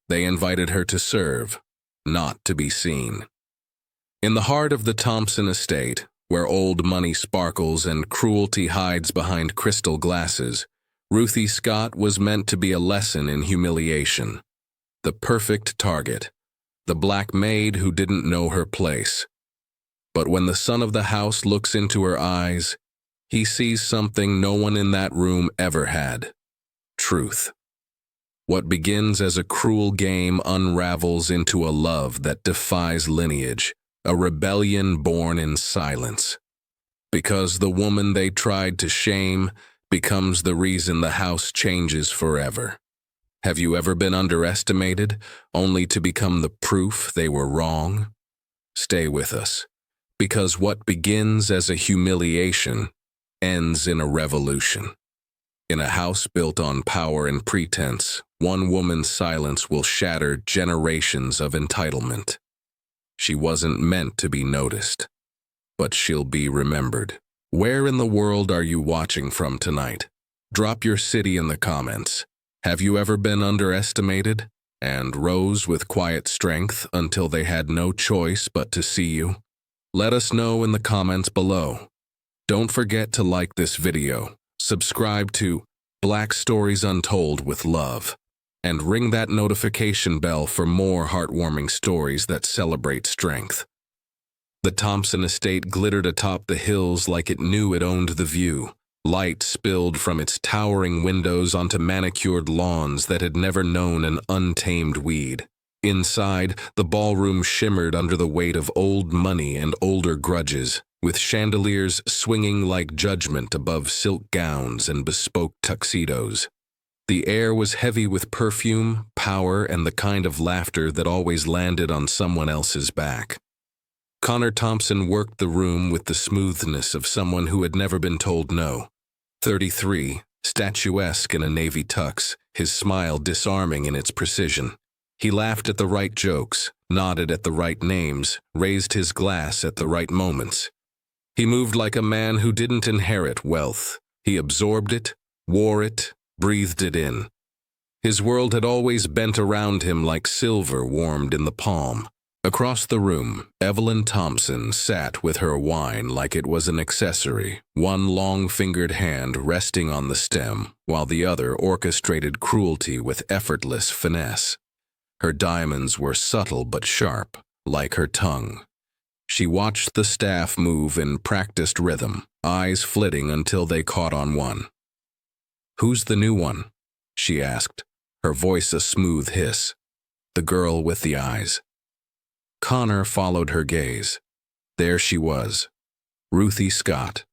They invited her to serve, not to be seen. In the heart of the Thompson Estate, where old money sparkles and cruelty hides behind crystal glasses, Ruthie Scott was meant to be a lesson in humiliation. The perfect target, the black maid who didn't know her place. But when the son of the house looks into her eyes, he sees something no one in that room ever had: truth. What begins as a cruel game unravels into a love that defies lineage, a rebellion born in silence. Because the woman they tried to shame becomes the reason the house changes forever. Have you ever been underestimated, only to become the proof they were wrong? Stay with us, because what begins as a humiliation ends in a revolution. In a house built on power and pretense, one woman's silence will shatter generations of entitlement. She wasn't meant to be noticed, but she'll be remembered. Where in the world are you watching from tonight? Drop your city in the comments. Have you ever been underestimated and rose with quiet strength until they had no choice but to see you? Let us know in the comments below. Don't forget to like this video, subscribe to Black Stories Untold with Love, and ring that notification bell for more heartwarming stories that celebrate strength. The Thompson Estate glittered atop the hills like it knew it owned the view. Light spilled from its towering windows onto manicured lawns that had never known an untamed weed. Inside, the ballroom shimmered under the weight of old money and older grudges, with chandeliers swinging like judgment above silk gowns and bespoke tuxedos. The air was heavy with perfume, power, and the kind of laughter that always landed on someone else's back. Connor Thompson worked the room with the smoothness of someone who had never been told no. 33, statuesque in a navy tux, his smile disarming in its precision. He laughed at the right jokes, nodded at the right names, raised his glass at the right moments. He moved like a man who didn't inherit wealth. He absorbed it, wore it, breathed it in. His world had always bent around him like silver warmed in the palm. Across the room, Evelyn Thompson sat with her wine like it was an accessory, one long-fingered hand resting on the stem, while the other orchestrated cruelty with effortless finesse. Her diamonds were subtle but sharp, like her tongue. She watched the staff move in practiced rhythm, eyes flitting until they caught on one. "Who's the new one?" she asked, her voice a smooth hiss. The girl with the eyes. Connor followed her gaze. There she was, Ruthie Scott,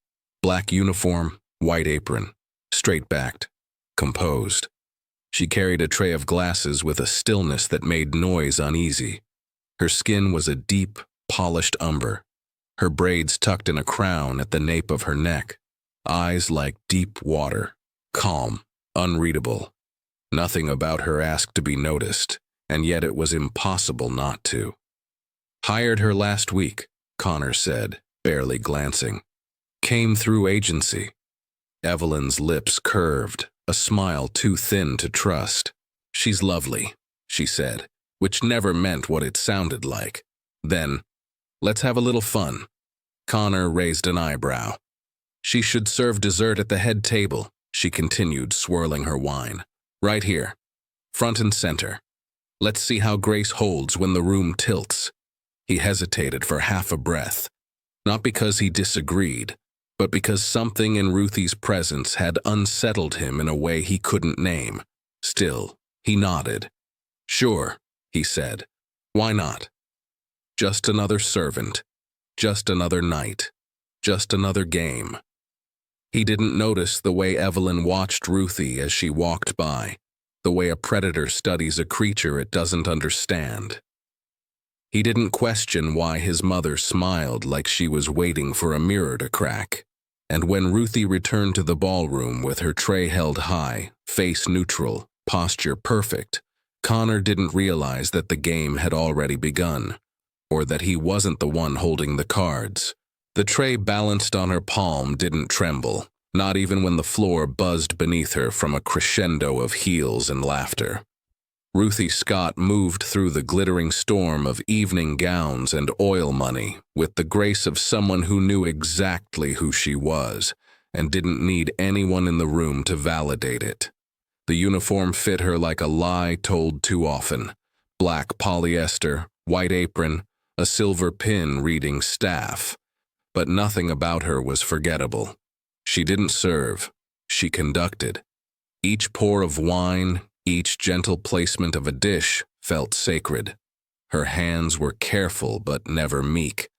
black uniform, white apron, straight-backed, composed. She carried a tray of glasses with a stillness that made noise uneasy. Her skin was a deep, polished umber, her braids tucked in a crown at the nape of her neck, eyes like deep water, calm, unreadable. Nothing about her asked to be noticed, and yet it was impossible not to. "Hired her last week," Connor said, barely glancing. "Came through agency." Evelyn's lips curved, a smile too thin to trust. "She's lovely," she said, which never meant what it sounded like. Then, "Let's have a little fun." Connor raised an eyebrow. "She should serve dessert at the head table," she continued, swirling her wine. "Right here, front and center. Let's see how grace holds when the room tilts." He hesitated for half a breath, not because he disagreed, but because something in Ruthie's presence had unsettled him in a way he couldn't name. Still, he nodded. "Sure," he said. "Why not? Just another servant, just another night, just another game." He didn't notice the way Evelyn watched Ruthie as she walked by, the way a predator studies a creature it doesn't understand. He didn't question why his mother smiled like she was waiting for a mirror to crack. And when Ruthie returned to the ballroom with her tray held high, face neutral, posture perfect, Connor didn't realize that the game had already begun, or that he wasn't the one holding the cards. The tray balanced on her palm didn't tremble, not even when the floor buzzed beneath her from a crescendo of heels and laughter. Ruthie Scott moved through the glittering storm of evening gowns and oil money with the grace of someone who knew exactly who she was and didn't need anyone in the room to validate it. The uniform fit her like a lie told too often. Black polyester, white apron, a silver pin reading staff. But nothing about her was forgettable. She didn't serve, she conducted. Each pour of wine, each gentle placement of a dish felt sacred. Her hands were careful but never meek.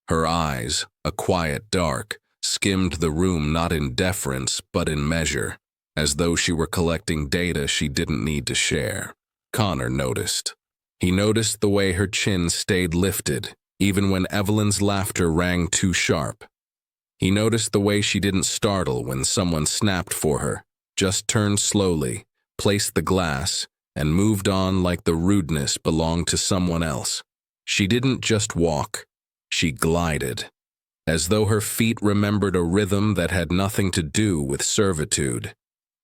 Her eyes, a quiet dark, skimmed the room not in deference but in measure, as though she were collecting data she didn't need to share. Connor noticed. He noticed the way her chin stayed lifted, even when Evelyn's laughter rang too sharp. He noticed the way she didn't startle when someone snapped for her, just turned slowly, placed the glass, and moved on like the rudeness belonged to someone else. She didn't just walk, she glided, as though her feet remembered a rhythm that had nothing to do with servitude.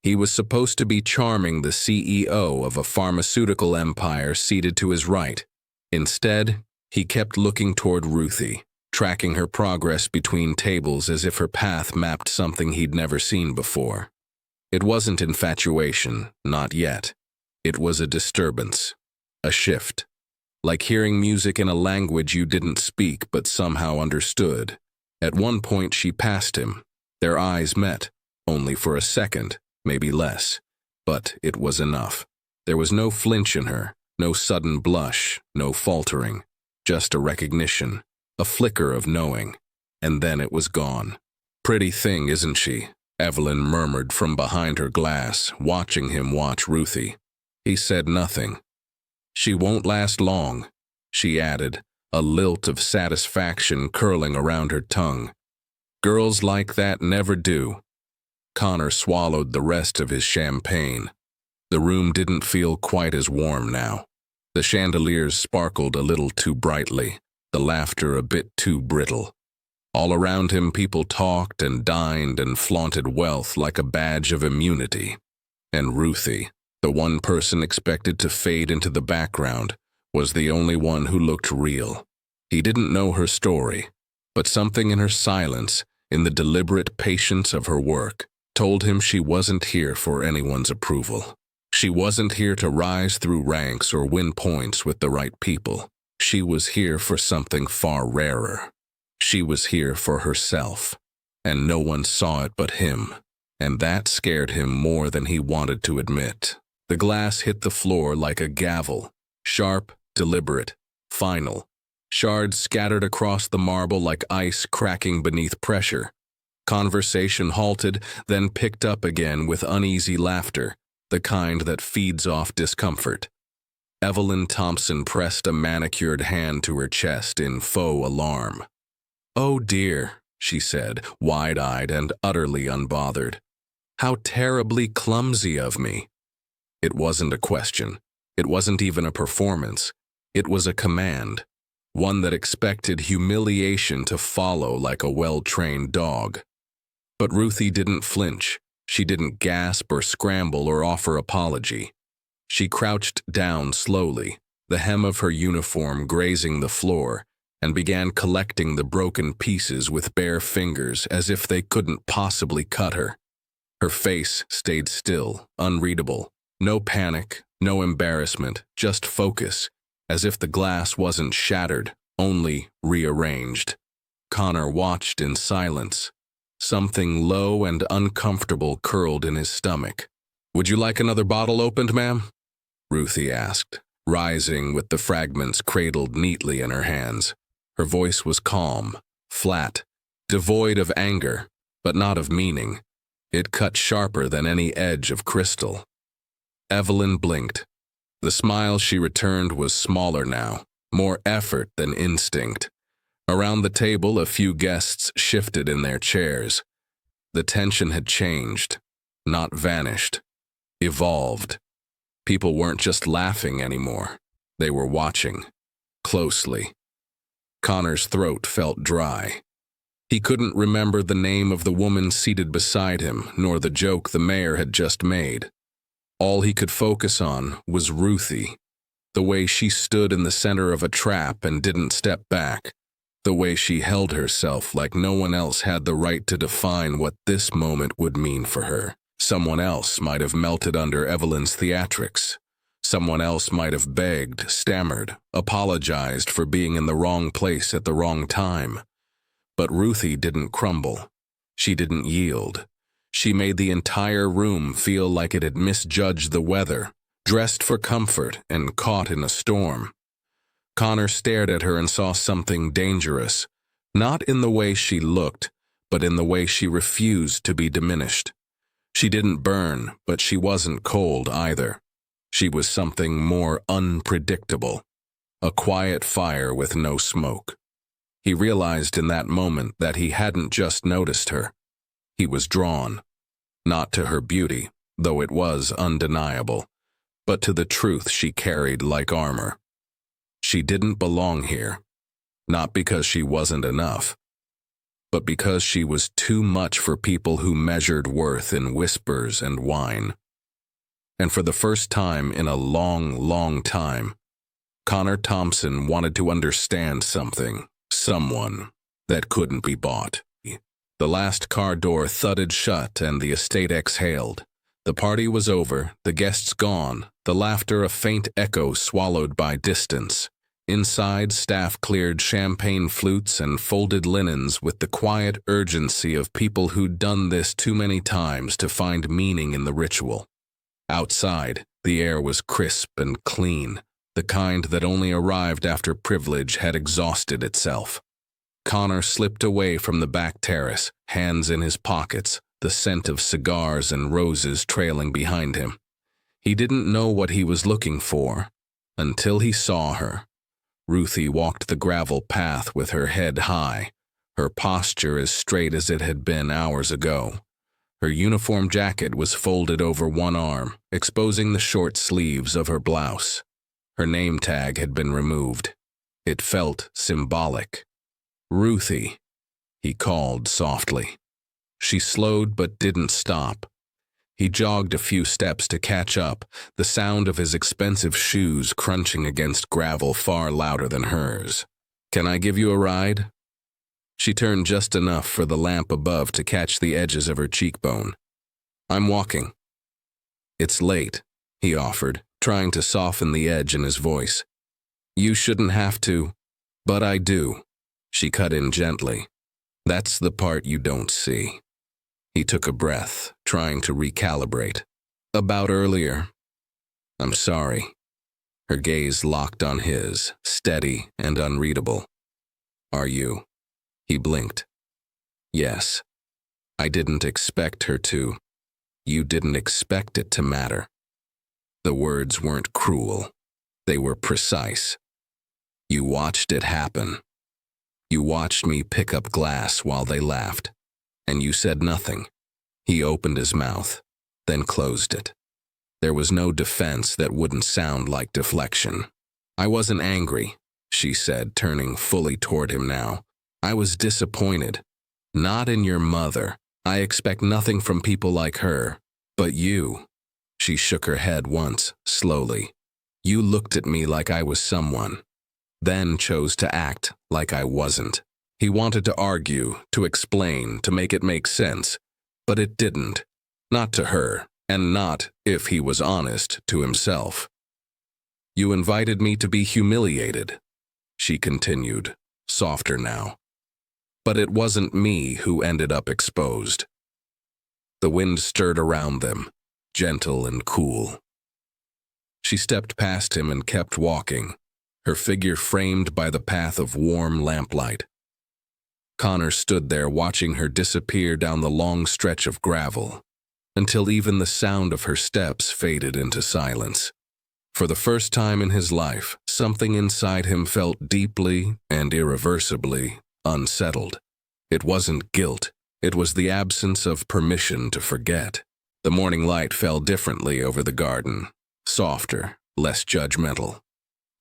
He was supposed to be charming the CEO of a pharmaceutical empire seated to his right. Instead, he kept looking toward Ruthie, tracking her progress between tables as if her path mapped something he'd never seen before. It wasn't infatuation, not yet. It was a disturbance, a shift, like hearing music in a language you didn't speak but somehow understood. At one point she passed him. Their eyes met, only for a second, maybe less, but it was enough. There was no flinch in her, no sudden blush, no faltering, just a recognition, a flicker of knowing, and then it was gone. "Pretty thing, isn't she?" Evelyn murmured from behind her glass, watching him watch Ruthie. He said nothing. "She won't last long," she added, a lilt of satisfaction curling around her tongue. "Girls like that never do." Connor swallowed the rest of his champagne. The room didn't feel quite as warm now. The chandeliers sparkled a little too brightly, the laughter a bit too brittle. All around him people talked and dined and flaunted wealth like a badge of immunity. And Ruthie, the one person expected to fade into the background, was the only one who looked real. He didn't know her story, but something in her silence, in the deliberate patience of her work, told him she wasn't here for anyone's approval. She wasn't here to rise through ranks or win points with the right people. She was here for something far rarer. She was here for herself, and no one saw it but him, and that scared him more than he wanted to admit. The glass hit the floor like a gavel, sharp, deliberate, final. Shards scattered across the marble like ice cracking beneath pressure. Conversation halted, then picked up again with uneasy laughter, the kind that feeds off discomfort. Evelyn Thompson pressed a manicured hand to her chest in faux alarm. "Oh dear," she said, wide-eyed and utterly unbothered. "How terribly clumsy of me." It wasn't a question. It wasn't even a performance. It was a command, one that expected humiliation to follow like a well-trained dog. But Ruthie didn't flinch. She didn't gasp or scramble or offer apology. She crouched down slowly, the hem of her uniform grazing the floor, and began collecting the broken pieces with bare fingers as if they couldn't possibly cut her. Her face stayed still, unreadable. No panic, no embarrassment, just focus, as if the glass wasn't shattered, only rearranged. Connor watched in silence. Something low and uncomfortable curled in his stomach. "Would you like another bottle opened, ma'am?" Ruthie asked, rising with the fragments cradled neatly in her hands. Her voice was calm, flat, devoid of anger, but not of meaning. It cut sharper than any edge of crystal. Evelyn blinked. The smile she returned was smaller now, more effort than instinct. Around the table, a few guests shifted in their chairs. The tension had changed, not vanished, evolved. People weren't just laughing anymore. They were watching, closely. Connor's throat felt dry. He couldn't remember the name of the woman seated beside him, nor the joke the mayor had just made. All he could focus on was Ruthie, the way she stood in the center of a trap and didn't step back, the way she held herself like no one else had the right to define what this moment would mean for her. Someone else might have melted under Evelyn's theatrics. Someone else might have begged, stammered, apologized for being in the wrong place at the wrong time. But Ruthie didn't crumble. She didn't yield. She made the entire room feel like it had misjudged the weather, dressed for comfort and caught in a storm. Connor stared at her and saw something dangerous, not in the way she looked, but in the way she refused to be diminished. She didn't burn, but she wasn't cold either. She was something more unpredictable, a quiet fire with no smoke. He realized in that moment that he hadn't just noticed her. He was drawn, not to her beauty, though it was undeniable, but to the truth she carried like armor. She didn't belong here, not because she wasn't enough, but because she was too much for people who measured worth in whispers and wine. And for the first time in a long, long time, Connor Thompson wanted to understand something, someone, that couldn't be bought. The last car door thudded shut and the estate exhaled. The party was over, the guests gone, the laughter a faint echo swallowed by distance. Inside, staff cleared champagne flutes and folded linens with the quiet urgency of people who'd done this too many times to find meaning in the ritual. Outside, the air was crisp and clean, the kind that only arrived after privilege had exhausted itself. Connor slipped away from the back terrace, hands in his pockets, the scent of cigars and roses trailing behind him. He didn't know what he was looking for until he saw her. Ruthie walked the gravel path with her head high, her posture as straight as it had been hours ago. Her uniform jacket was folded over one arm, exposing the short sleeves of her blouse. Her name tag had been removed. It felt symbolic. "Ruthie," he called softly. She slowed but didn't stop. He jogged a few steps to catch up, the sound of his expensive shoes crunching against gravel far louder than hers. "Can I give you a ride?" She turned just enough for the lamp above to catch the edges of her cheekbone. "I'm walking." "It's late," he offered, trying to soften the edge in his voice. "You shouldn't have to, but I do," she cut in gently. "That's the part you don't see." He took a breath, trying to recalibrate. "About earlier." "I'm sorry." Her gaze locked on his, steady and unreadable. "Are you?" He blinked. "Yes. I didn't expect her to. You didn't expect it to matter." The words weren't cruel. They were precise. "You watched it happen. You watched me pick up glass while they laughed, and you said nothing." He opened his mouth, then closed it. There was no defense that wouldn't sound like deflection. "I wasn't angry," she said, turning fully toward him now. "I was disappointed. Not in your mother. I expect nothing from people like her. But you." She shook her head once, slowly. "You looked at me like I was someone, then chose to act like I wasn't." He wanted to argue, to explain, to make it make sense, but it didn't. Not to her, and not, if he was honest, to himself. "You invited me to be humiliated," she continued, softer now. "But it wasn't me who ended up exposed." The wind stirred around them, gentle and cool. She stepped past him and kept walking, her figure framed by the path of warm lamplight. Connor stood there watching her disappear down the long stretch of gravel, until even the sound of her steps faded into silence. For the first time in his life, something inside him felt deeply and irreversibly unsettled. It wasn't guilt, it was the absence of permission to forget. The morning light fell differently over the garden, softer, less judgmental.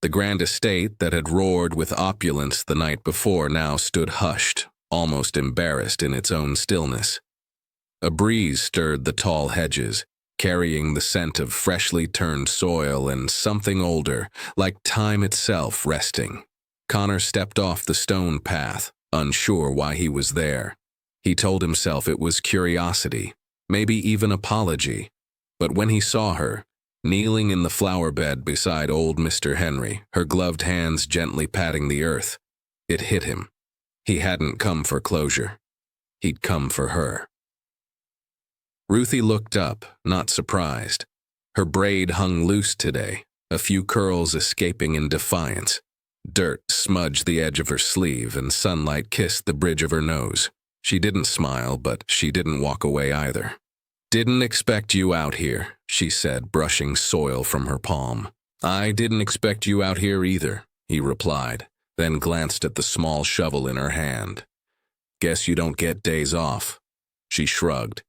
The grand estate that had roared with opulence the night before now stood hushed, almost embarrassed in its own stillness. A breeze stirred the tall hedges, carrying the scent of freshly turned soil and something older, like time itself, resting. Connor stepped off the stone path, unsure why he was there. He told himself it was curiosity, maybe even apology. But when he saw her, kneeling in the flower bed beside old Mr. Henry, her gloved hands gently patting the earth, it hit him. He hadn't come for closure. He'd come for her. Ruthie looked up, not surprised. Her braid hung loose today, a few curls escaping in defiance. Dirt smudged the edge of her sleeve and sunlight kissed the bridge of her nose. She didn't smile, but she didn't walk away either. "Didn't expect you out here," she said, brushing soil from her palm. "I didn't expect you out here either," he replied, then glanced at the small shovel in her hand. "Guess you don't get days off." She shrugged.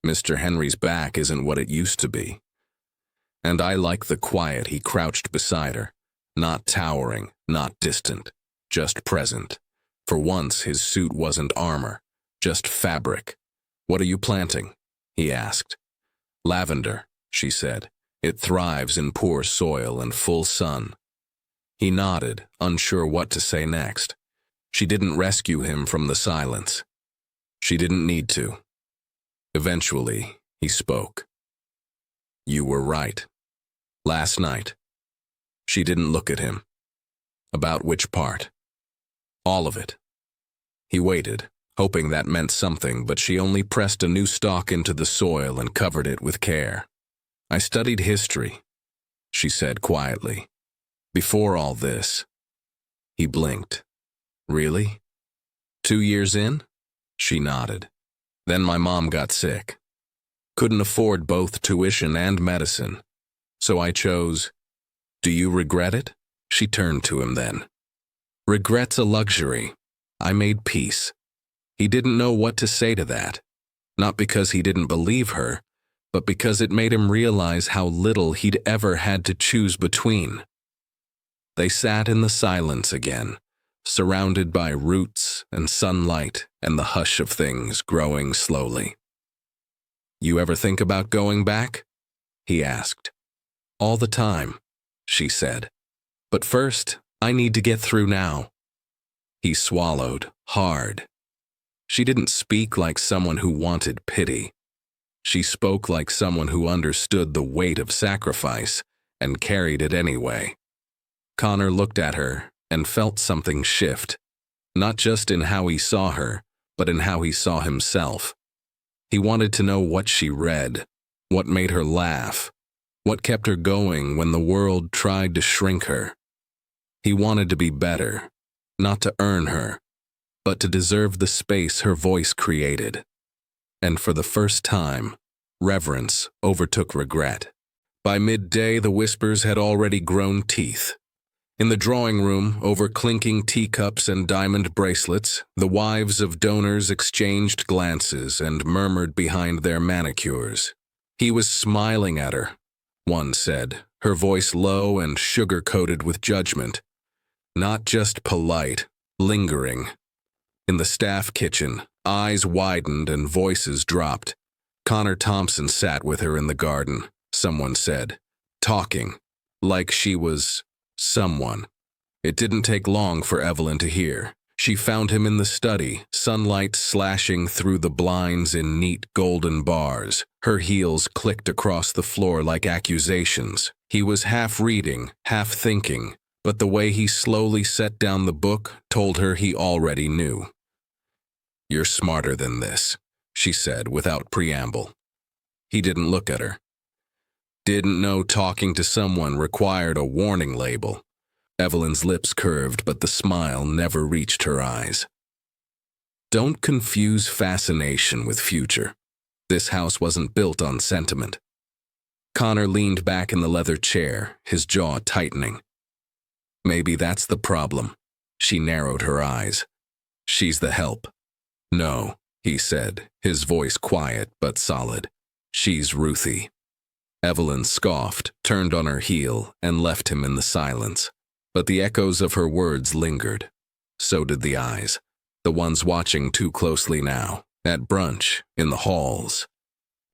"Mr. Henry's back isn't what it used to be." And I like the quiet. He crouched beside her, not towering, not distant, just present. For once, his suit wasn't armor, just fabric. "What are you planting?" he asked. "Lavender," she said. "It thrives in poor soil and full sun." He nodded, unsure what to say next. She didn't rescue him from the silence. She didn't need to. Eventually, he spoke. "You were right. Last night." She didn't look at him. "About which part?" "All of it." He waited, hoping that meant something, but she only pressed a new stalk into the soil and covered it with care. "I studied history," she said quietly. "Before all this." He blinked. "Really? 2 years in?" She nodded. "Then my mom got sick. Couldn't afford both tuition and medicine. So I chose. Do you regret it?" She turned to him then. "Regret's a luxury. I made peace." He didn't know what to say to that. Not because he didn't believe her, but because it made him realize how little he'd ever had to choose between. They sat in the silence again, surrounded by roots and sunlight and the hush of things growing slowly. "You ever think about going back?" he asked. "All the time," she said. "But first, I need to get through now." He swallowed, hard. She didn't speak like someone who wanted pity. She spoke like someone who understood the weight of sacrifice and carried it anyway. Connor looked at her and felt something shift, not just in how he saw her, but in how he saw himself. He wanted to know what she read, what made her laugh, what kept her going when the world tried to shrink her. He wanted to be better, not to earn her, but to deserve the space her voice created. And for the first time, reverence overtook regret. By midday, the whispers had already grown teeth. In the drawing room, over clinking teacups and diamond bracelets, the wives of donors exchanged glances and murmured behind their manicures. "He was smiling at her," one said, her voice low and sugar-coated with judgment. Not just polite, lingering. In the staff kitchen, eyes widened and voices dropped. Connor Thompson sat with her in the garden, someone said, talking, like she was someone. It didn't take long for Evelyn to hear. She found him in the study, sunlight slashing through the blinds in neat golden bars. Her heels clicked across the floor like accusations. He was half reading, half thinking, but the way he slowly set down the book told her he already knew. "You're smarter than this," she said without preamble. He didn't look at her. Didn't know talking to someone required a warning label. Evelyn's lips curved, but the smile never reached her eyes. "Don't confuse fascination with future. This house wasn't built on sentiment." Connor leaned back in the leather chair, his jaw tightening. "Maybe that's the problem." She narrowed her eyes. "She's the help." "No," he said, his voice quiet but solid. "She's Ruthie." Evelyn scoffed, turned on her heel, and left him in the silence. But the echoes of her words lingered. So did the eyes, the ones watching too closely now, at brunch, in the halls.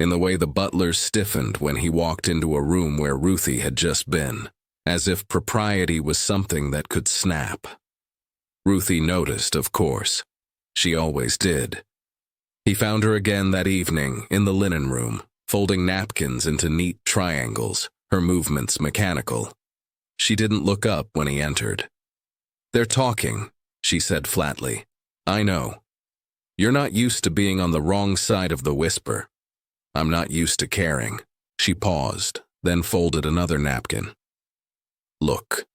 in the way the butler stiffened when he walked into a room where Ruthie had just been, as if propriety was something that could snap. Ruthie noticed, of course. She always did. He found her again that evening in the linen room, folding napkins into neat triangles, her movements mechanical. She didn't look up when he entered. "They're talking," she said flatly. "I know. You're not used to being on the wrong side of the whisper. I'm not used to caring." She paused, then folded another napkin. "Look,"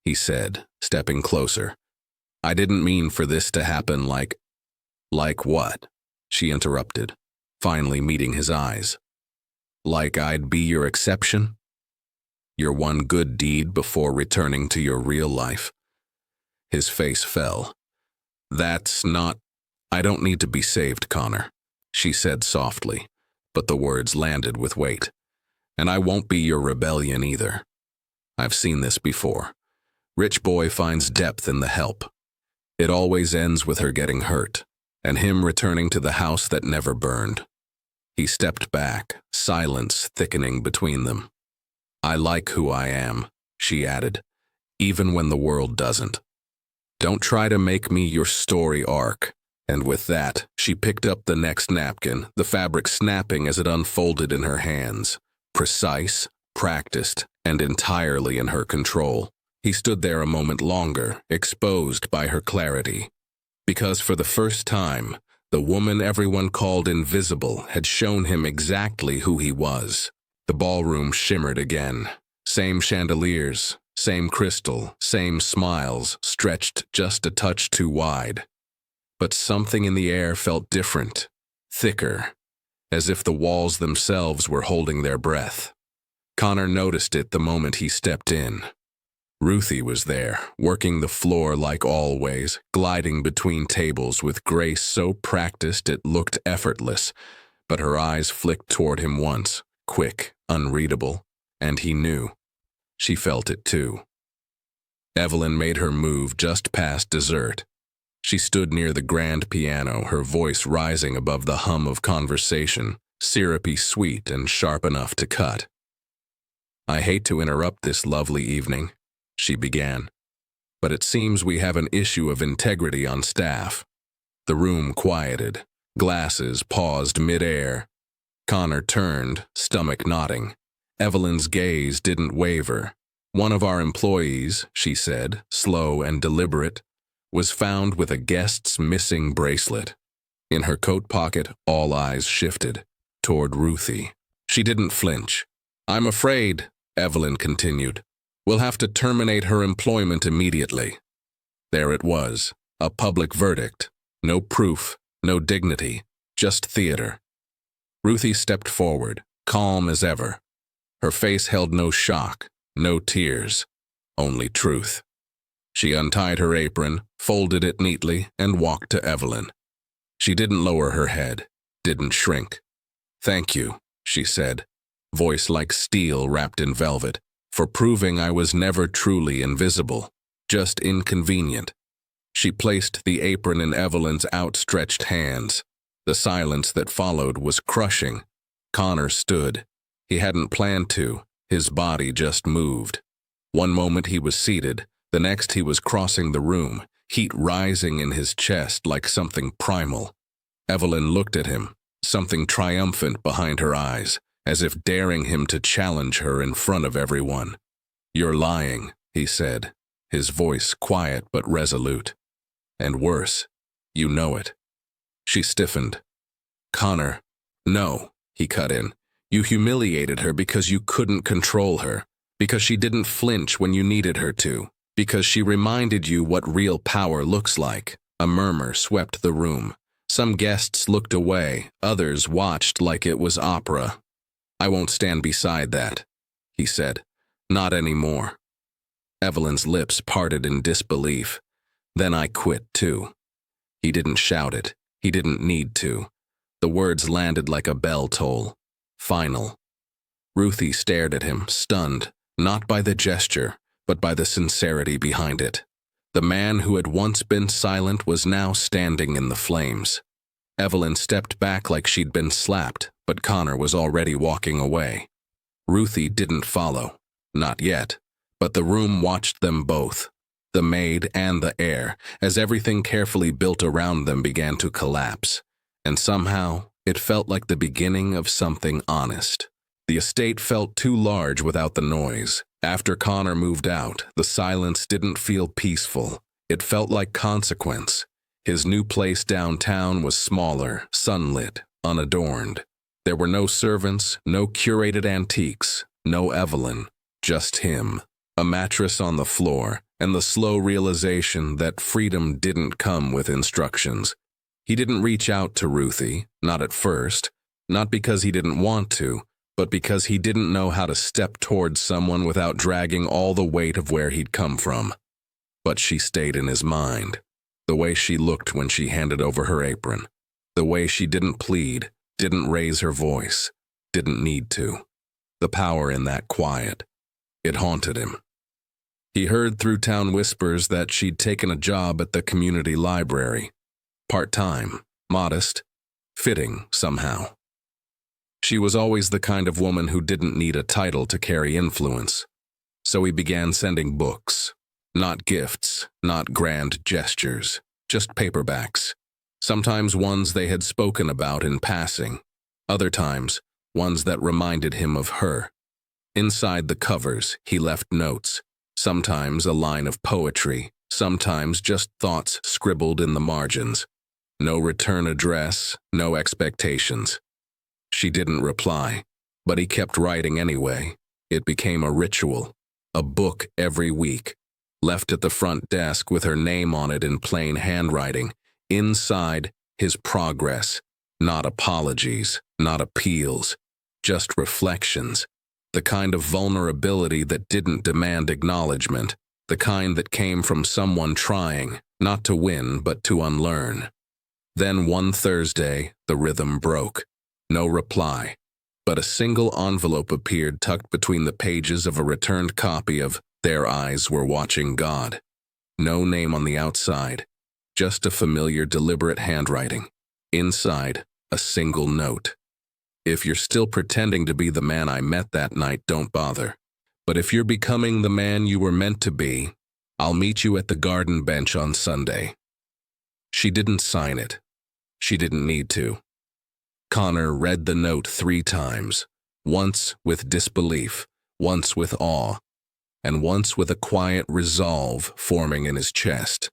he said, stepping closer. "I didn't mean for this to happen like what?" She interrupted, finally meeting his eyes. "Like I'd be your exception? Your one good deed before returning to your real life?" His face fell. "That's not— I don't need to be saved, Connor," she said softly, but the words landed with weight. "And I won't be your rebellion either. I've seen this before. Rich boy finds depth in the help. It always ends with her getting hurt, and him returning to the house that never burned." He stepped back, silence thickening between them. "I like who I am," she added, "even when the world doesn't. Don't try to make me your story arc." And with that, she picked up the next napkin, the fabric snapping as it unfolded in her hands. Precise, practiced, and entirely in her control. He stood there a moment longer, exposed by her clarity. Because for the first time, the woman everyone called invisible had shown him exactly who he was. The ballroom shimmered again. Same chandeliers, same crystal, same smiles, stretched just a touch too wide. But something in the air felt different, thicker, as if the walls themselves were holding their breath. Connor noticed it the moment he stepped in. Ruthie was there, working the floor like always, gliding between tables with grace so practiced it looked effortless, but her eyes flicked toward him once, quick, unreadable, and he knew. She felt it too. Evelyn made her move just past dessert. She stood near the grand piano, her voice rising above the hum of conversation, syrupy sweet and sharp enough to cut. "I hate to interrupt this lovely evening," she began, "but it seems we have an issue of integrity on staff." The room quieted. Glasses paused mid-air. Connor turned, stomach knotting. Evelyn's gaze didn't waver. "One of our employees," she said, slow and deliberate, "was found with a guest's missing bracelet." In her coat pocket, all eyes shifted toward Ruthie. She didn't flinch. "I'm afraid," Evelyn continued, "we'll have to terminate her employment immediately." There it was, a public verdict. No proof, no dignity, just theater. Ruthie stepped forward, calm as ever. Her face held no shock, no tears, only truth. She untied her apron, folded it neatly, and walked to Evelyn. She didn't lower her head, didn't shrink. "Thank you," she said, voice like steel wrapped in velvet, "for proving I was never truly invisible, just inconvenient." She placed the apron in Evelyn's outstretched hands. The silence that followed was crushing. Connor stood. He hadn't planned to. His body just moved. One moment he was seated, the next he was crossing the room, heat rising in his chest like something primal. Evelyn looked at him, something triumphant behind her eyes, as if daring him to challenge her in front of everyone. "You're lying," he said, his voice quiet but resolute. "And worse, you know it." She stiffened. "Connor, no," he cut in. "You humiliated her because you couldn't control her, because she didn't flinch when you needed her to, because she reminded you what real power looks like." A murmur swept the room. Some guests looked away, others watched like it was opera. "I won't stand beside that," he said. "Not anymore." Evelyn's lips parted in disbelief. "Then I quit too." He didn't shout it. He didn't need to. The words landed like a bell toll. Final. Ruthie stared at him, stunned, not by the gesture, but by the sincerity behind it. The man who had once been silent was now standing in the flames. Evelyn stepped back like she'd been slapped, but Connor was already walking away. Ruthie didn't follow. Not yet. But the room watched them both, the maid and the heir, as everything carefully built around them began to collapse. And somehow, it felt like the beginning of something honest. The estate felt too large without the noise. After Connor moved out, the silence didn't feel peaceful. It felt like consequence. His new place downtown was smaller, sunlit, unadorned. There were no servants, no curated antiques, no Evelyn, just him. A mattress on the floor, and the slow realization that freedom didn't come with instructions. He didn't reach out to Ruthie, not at first, not because he didn't want to, but because he didn't know how to step towards someone without dragging all the weight of where he'd come from. But she stayed in his mind. The way she looked when she handed over her apron. The way she didn't plead, didn't raise her voice, didn't need to. The power in that quiet. It haunted him. He heard through town whispers that she'd taken a job at the community library. Part-time, modest, fitting somehow. She was always the kind of woman who didn't need a title to carry influence. So he began sending books. Not gifts, not grand gestures, just paperbacks. Sometimes ones they had spoken about in passing. Other times, ones that reminded him of her. Inside the covers, he left notes. Sometimes a line of poetry, sometimes just thoughts scribbled in the margins. No return address, no expectations. She didn't reply, but he kept writing anyway. It became a ritual, a book every week, left at the front desk with her name on it in plain handwriting. Inside, his progress, not apologies, not appeals, just reflections. The kind of vulnerability that didn't demand acknowledgement, the kind that came from someone trying, not to win, but to unlearn. Then one Thursday, the rhythm broke. No reply, but a single envelope appeared tucked between the pages of a returned copy of Their Eyes Were Watching God. No name on the outside, just a familiar, deliberate handwriting. Inside, a single note. If you're still pretending to be the man I met that night, don't bother. But if you're becoming the man you were meant to be, I'll meet you at the garden bench on Sunday. She didn't sign it. She didn't need to. Connor read the note 3 times, once with disbelief, once with awe, and once with a quiet resolve forming in his chest.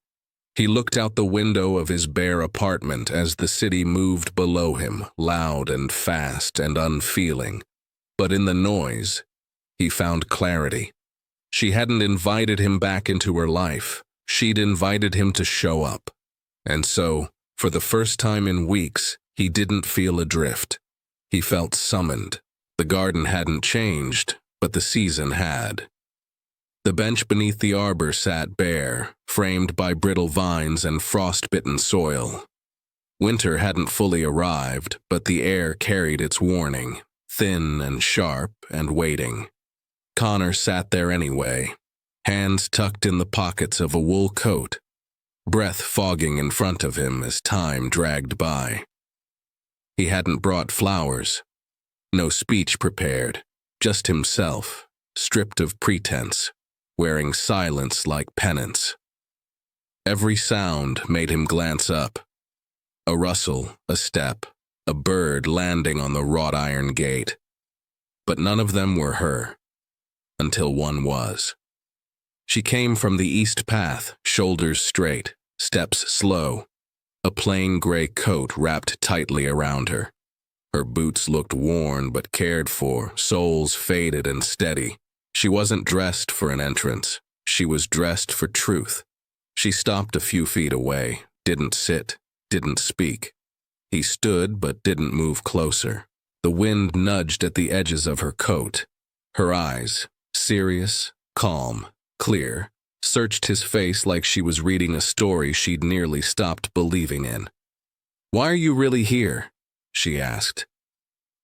He looked out the window of his bare apartment as the city moved below him, loud and fast and unfeeling. But in the noise, he found clarity. She hadn't invited him back into her life. She'd invited him to show up. And so, for the first time in weeks, he didn't feel adrift. He felt summoned. The garden hadn't changed, but the season had. The bench beneath the arbor sat bare, framed by brittle vines and frost-bitten soil. Winter hadn't fully arrived, but the air carried its warning, thin and sharp and waiting. Connor sat there anyway, hands tucked in the pockets of a wool coat, breath fogging in front of him as time dragged by. He hadn't brought flowers, no speech prepared, just himself, stripped of pretense, wearing silence like penance. Every sound made him glance up. A rustle, a step, a bird landing on the wrought iron gate. But none of them were her, until one was. She came from the east path, shoulders straight, steps slow, a plain gray coat wrapped tightly around her. Her boots looked worn but cared for, soles faded and steady. She wasn't dressed for an entrance. She was dressed for truth. She stopped a few feet away, didn't sit, didn't speak. He stood but didn't move closer. The wind nudged at the edges of her coat. Her eyes, serious, calm, clear, searched his face like she was reading a story she'd nearly stopped believing in. "Why are you really here?" she asked.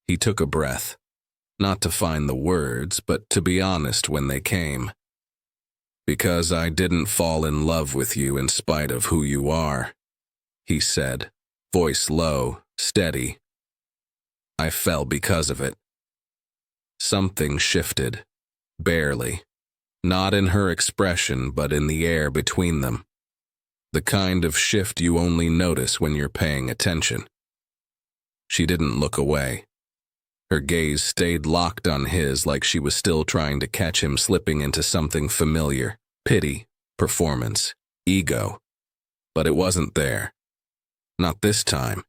He took a breath. Not to find the words, but to be honest when they came. "Because I didn't fall in love with you in spite of who you are," he said, voice low, steady. I fell because of it. Something shifted. Barely. Not in her expression, but in the air between them. The kind of shift you only notice when you're paying attention. She didn't look away. Her gaze stayed locked on his like she was still trying to catch him slipping into something familiar. Pity, performance, ego. But it wasn't there. Not this time.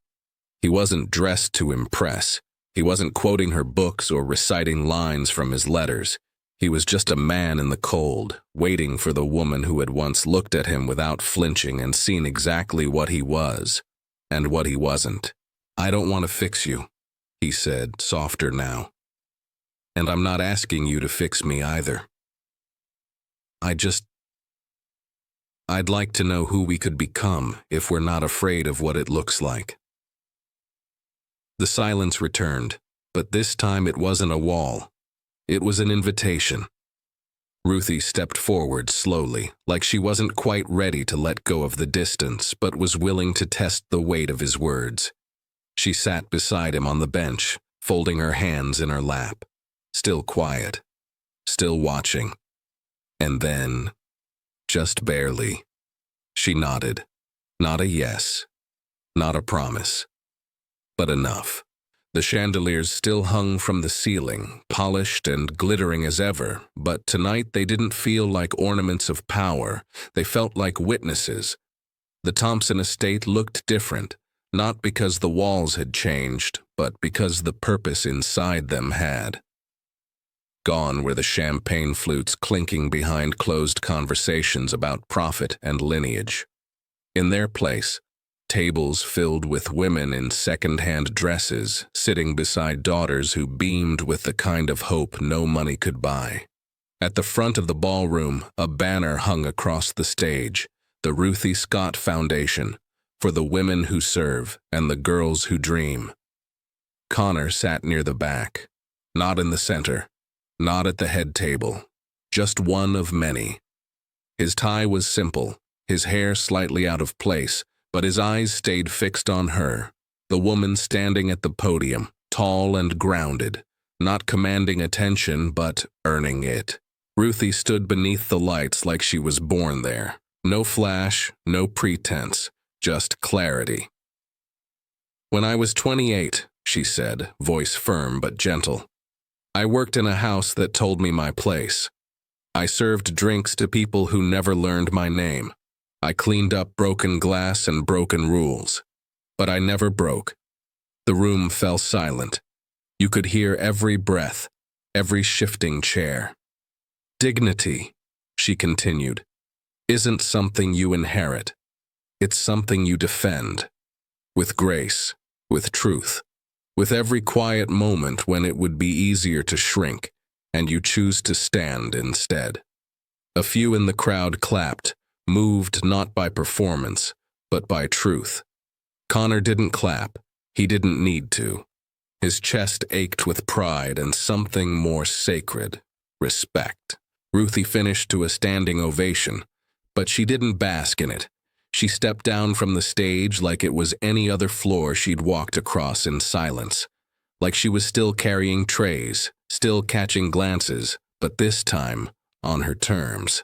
He wasn't dressed to impress. He wasn't quoting her books or reciting lines from his letters. He was just a man in the cold, waiting for the woman who had once looked at him without flinching and seen exactly what he was and what he wasn't. I don't want to fix you, he said, softer now. And I'm not asking you to fix me either. I'd like to know who we could become if we're not afraid of what it looks like. The silence returned, but this time it wasn't a wall. It was an invitation. Ruthie stepped forward slowly, like she wasn't quite ready to let go of the distance, but was willing to test the weight of his words. She sat beside him on the bench, folding her hands in her lap, still quiet, still watching. And then, just barely, she nodded. Not a yes, not a promise, but enough. The chandeliers still hung from the ceiling, polished and glittering as ever, but tonight they didn't feel like ornaments of power. They felt like witnesses. The Thompson Estate looked different, not because the walls had changed, but because the purpose inside them had. Gone were the champagne flutes clinking behind closed conversations about profit and lineage. In their place, tables filled with women in second-hand dresses, sitting beside daughters who beamed with the kind of hope no money could buy. At the front of the ballroom, a banner hung across the stage, the Ruthie Scott Foundation, for the women who serve and the girls who dream. Connor sat near the back, not in the center, not at the head table, just one of many. His tie was simple, his hair slightly out of place, but his eyes stayed fixed on her, the woman standing at the podium, tall and grounded, not commanding attention but earning it. Ruthie stood beneath the lights like she was born there. No flash, no pretense, just clarity. When I was 28, she said, voice firm but gentle, I worked in a house that told me my place. I served drinks to people who never learned my name. I cleaned up broken glass and broken rules. But I never broke. The room fell silent. You could hear every breath, every shifting chair. Dignity, she continued, isn't something you inherit. It's something you defend. With grace, with truth, with every quiet moment when it would be easier to shrink, and you choose to stand instead. A few in the crowd clapped, moved not by performance, but by truth. Connor didn't clap. He didn't need to. His chest ached with pride and something more sacred, respect. Ruthie finished to a standing ovation, but she didn't bask in it. She stepped down from the stage like it was any other floor she'd walked across in silence, like she was still carrying trays, still catching glances, but this time on her terms.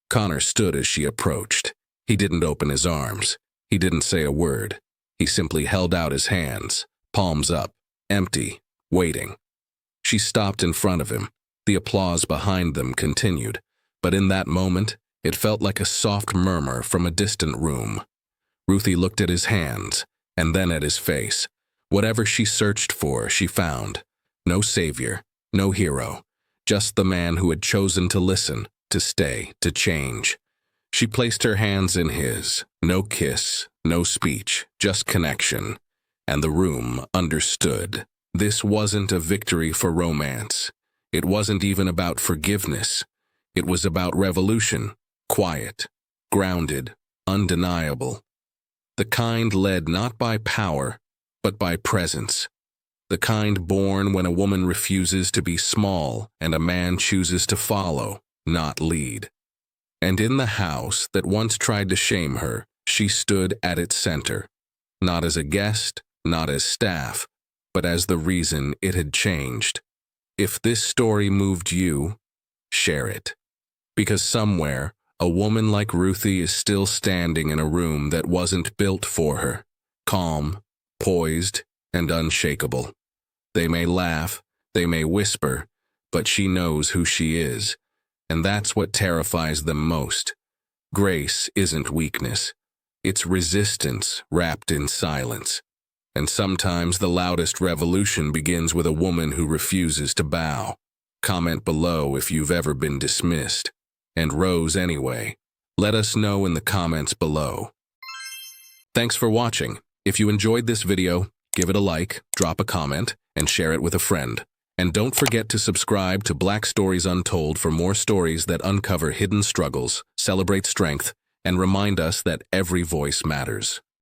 Connor stood as she approached. He didn't open his arms. He didn't say a word. He simply held out his hands, palms up, empty, waiting. She stopped in front of him. The applause behind them continued, but in that moment, it felt like a soft murmur from a distant room. Ruthie looked at his hands, and then at his face. Whatever she searched for, she found. No savior, no hero, just the man who had chosen to listen, to stay, to change. She placed her hands in his. No kiss, no speech, just connection. And the room understood. This wasn't a victory for romance. It wasn't even about forgiveness. It was about revolution. Quiet, grounded, undeniable. The kind led not by power, but by presence. The kind born when a woman refuses to be small and a man chooses to follow, not lead. And in the house that once tried to shame her, she stood at its center, not as a guest, not as staff, but as the reason it had changed. If this story moved you, share it. Because somewhere, a woman like Ruthie is still standing in a room that wasn't built for her, calm, poised, and unshakable. They may laugh, they may whisper, but she knows who she is, and that's what terrifies them most. Grace isn't weakness. It's resistance wrapped in silence. And sometimes the loudest revolution begins with a woman who refuses to bow. Comment below if you've ever been dismissed, and rose anyway. Let us know in the comments below. Thanks for watching. If you enjoyed this video, give it a like, drop a comment, and share it with a friend. And don't forget to subscribe to Black Stories Untold for more stories that uncover hidden struggles, celebrate strength, and remind us that every voice matters.